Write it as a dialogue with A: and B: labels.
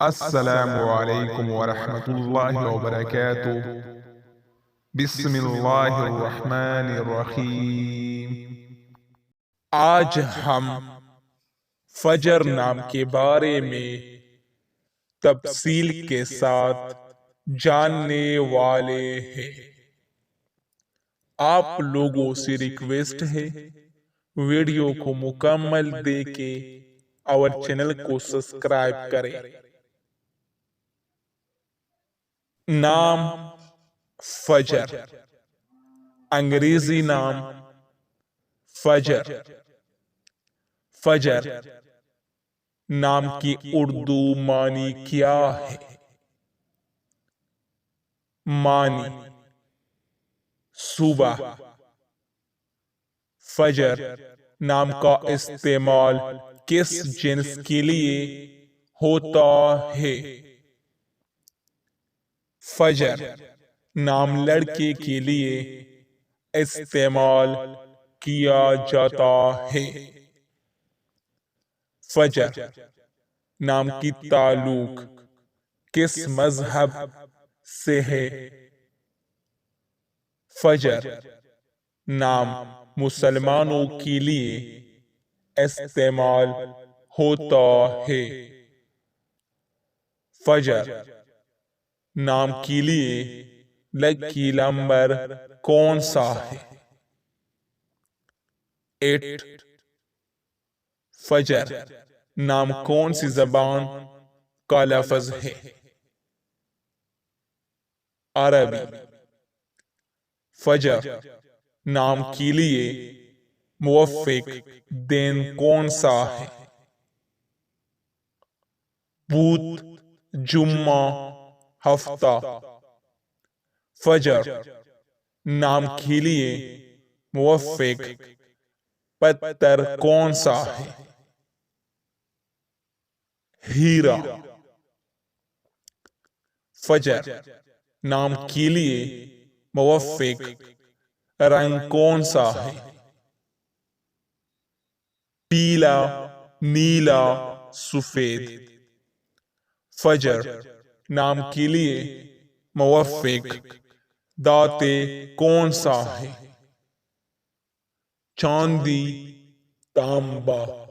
A: السلام علیکم ورحمۃ اللہ وبرکاتہ۔ بسم اللہ الرحمن الرحیم۔ آج ہم فجر نام کے بارے میں تفصیل کے ساتھ جاننے والے ہیں۔ آپ لوگوں سے ریکویسٹ ہے ویڈیو کو مکمل دیکھیں اور چینل کو سبسکرائب کریں۔ نام فجر، انگریزی نام فجر۔ فجر نام کی اردو معنی کیا ہے؟ معنی: صبح۔ فجر نام کا استعمال کس جنس کے لیے ہوتا ہے؟ فجر نام لڑکے کے لیے استعمال کیا جاتا ہے۔ فجر نام کی تعلق کس مذہب سے ہے؟ فجر نام مسلمانوں کے لیے استعمال ہوتا ہے۔ فجر نام کے لیے لکی نمبر کون سا ہے؟ 8۔ فجر نام کون سی زبان کا لفظ ہے؟ عربی۔ فجر نام کے لیے موافق دن کون سا ہے؟ بدھ، جمعہ، ہفتہ۔ فجر نام کے لیے موافق پتھر کون سا ہے؟ ہیرا۔ فجر نام کے لیے موافق رنگ کون سا ہے؟ پیلا، نیلا، سفید۔ فجر نام کے لیے موافق دھاتیں کون سا ہے؟ چاندی، تانبا۔